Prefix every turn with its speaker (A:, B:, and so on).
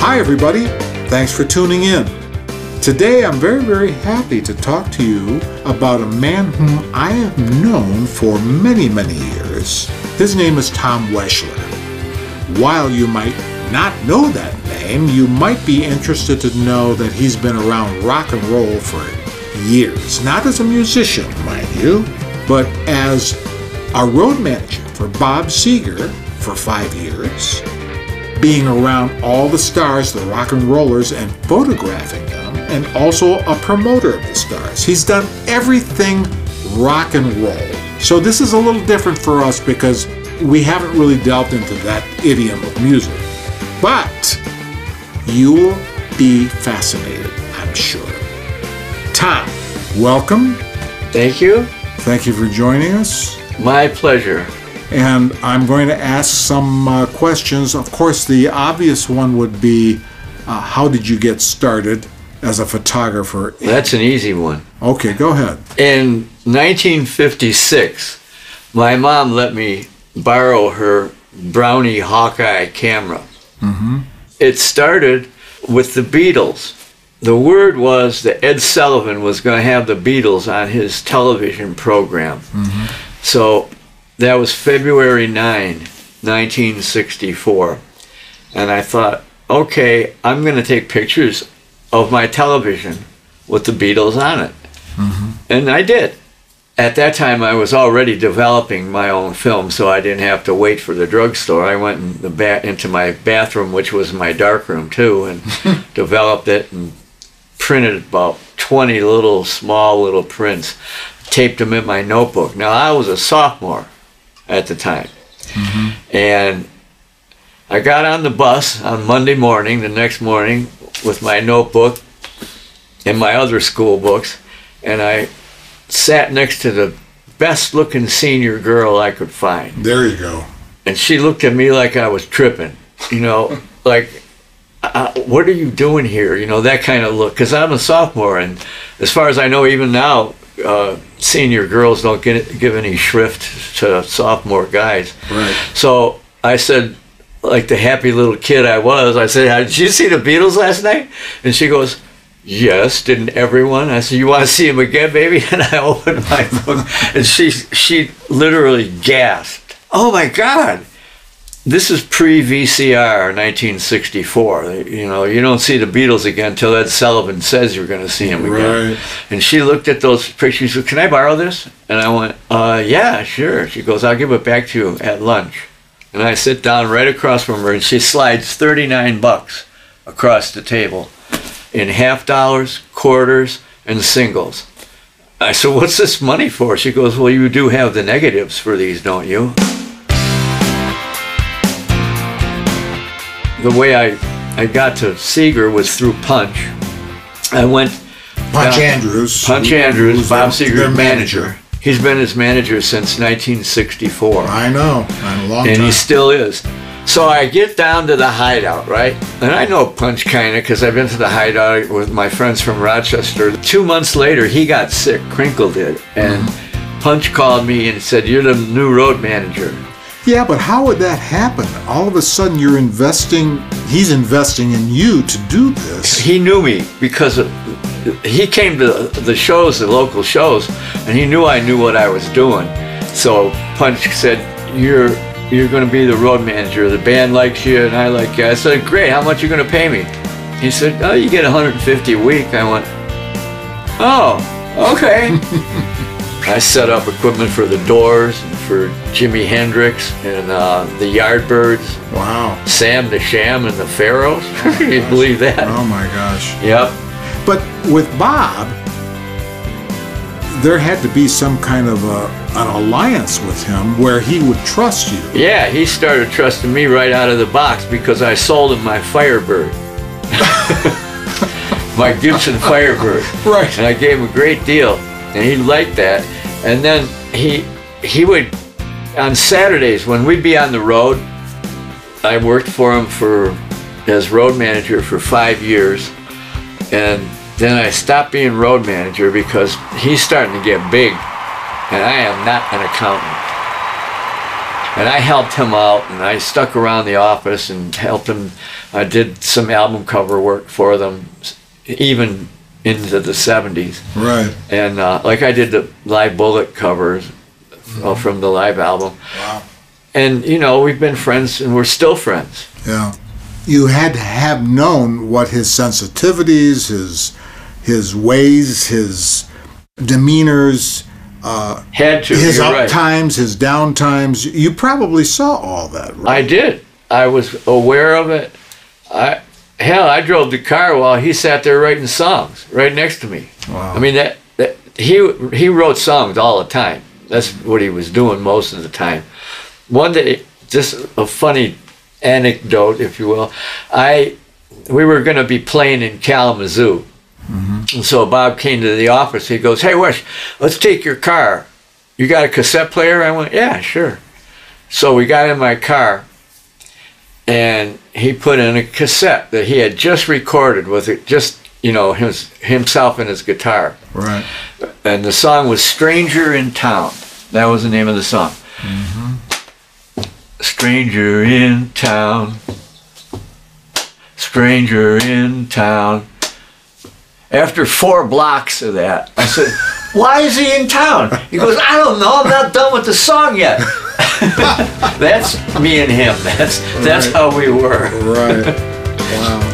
A: Hi everybody, thanks for tuning in. Today I'm very happy to talk to you about a man whom I have known for many years. His name is Tom Weschler. While you might not know that name, you might be interested to know that he's been around rock and roll for years. Not as a musician, mind you, but as a road manager for Bob Seger for 5 years, being around all the stars, the rock and rollers, and photographing them, and also a promoter of the stars. He's done everything rock and roll. So this is a little different for us because we haven't really delved into that idiom of music. But you'll be fascinated, I'm sure. Tom, welcome.
B: Thank you.
A: Thank you for joining us.
B: My pleasure.
A: And I'm going to ask some questions. Of course, the obvious one would be, how did you get started as a photographer?
B: That's an easy one.
A: Okay, go ahead.
B: In 1956, my mom let me borrow her Brownie Hawkeye camera.
A: Mm-hmm.
B: It started with the Beatles. The word was that Ed Sullivan was going to have the Beatles on his television program.
A: Mm-hmm.
B: So that was February 9, 1964. And I thought, okay, I'm going to take pictures of my television with the Beatles on it.
A: Mm-hmm.
B: And I did. At that time, I was already developing my own film, so I didn't have to wait for the drugstore. I went into my bathroom, which was my darkroom too, and developed it and printed about 20 small little prints, taped them in my notebook. Now, I was a sophomore at the time.
A: Mm-hmm.
B: And I got on the bus on Monday morning, the next morning, with my notebook and my other school books, and I sat next to the best looking senior girl I could find.
A: There you go.
B: And she looked at me like I was tripping, like, what are you doing here? That kind of look, because I'm a sophomore, and as far as I know, even now, senior girls don't give any shrift to sophomore guys.
A: Right.
B: So I said, like the happy little kid I said, did you see the Beatles last night? And she goes, yes, didn't everyone? I said, you want to see them again, baby? And I opened my book, and she literally gasped. Oh my God. This is pre-VCR, 1964. You don't see the Beatles again until Ed Sullivan says you're going to see them again.
A: Right.
B: And she looked at those pictures. She said, can I borrow this? And I went, yeah, sure. She goes, I'll give it back to you at lunch. And I sit down right across from her, and she slides $39 across the table in half dollars, quarters, and singles. I said, what's this money for? She goes, well, you do have the negatives for these, don't you? The way I got to Seger was through Punch. I went...
A: Punch Andrews.
B: Punch Andrews, Bob
A: their
B: Seger's manager. He's been his manager since 1964.
A: I know, a long time.
B: And he still is. So I get down to the hideout, right? And I know Punch kind of, because I've been to the hideout with my friends from Rochester. 2 months later, he got sick, Crinkle did. And Punch called me and said, you're the new road manager.
A: Yeah, but how would that happen? All of a sudden he's investing in you to do this.
B: He knew me because he came to the shows, the local shows, and he knew I knew what I was doing. So Punch said, you're going to be the road manager. The band likes you and I like you. I said, great, how much are you going to pay me? He said, oh, you get $150 a week. I went, oh, okay. I set up equipment for the Doors and for Jimi Hendrix and the Yardbirds.
A: Wow.
B: Sam the Sham and the Pharaohs. Can you believe that?
A: Oh my gosh.
B: Yep.
A: But with Bob, there had to be some kind of an alliance with him where he would trust you.
B: Yeah, he started trusting me right out of the box because I sold him my Firebird. My Gibson Firebird.
A: Right.
B: And I gave him a great deal. And he liked that. And then he would, on Saturdays, when we'd be on the road, I worked for him as road manager for 5 years. And then I stopped being road manager because he's starting to get big. And I am not an accountant. And I helped him out, and I stuck around the office and helped him. I did some album cover work for them, even into the 70s.
A: Right.
B: And like I did the Live Bullet covers from the live album.
A: Wow.
B: And, you know, we've been friends, and we're still friends.
A: Yeah. You had to have known what his sensitivities, his ways, his demeanors,
B: Had to.
A: his
B: you're
A: up
B: right.
A: times, his down times. You probably saw all that, right?
B: I did. I was aware of it. I drove the car while he sat there writing songs right next to me.
A: Wow.
B: I mean, he wrote songs all the time. That's what he was doing most of the time. One day, just a funny anecdote, if you will. We were going to be playing in Kalamazoo. And so Bob came to the office. He goes, "Hey, Wesh, let's take your car. You got a cassette player?" I went, "Yeah, sure." So we got in my car, and he put in a cassette that he had just recorded with it, just, you know, himself and his guitar.
A: Right.
B: And the song was "Stranger in Town." That was the name of the song. Stranger in town, stranger in town. After 4 blocks of that, I said, "Why is he in town?" He goes, "I don't know, I'm not done with the song yet." That's me and him. That's how we were.
A: Right. Wow.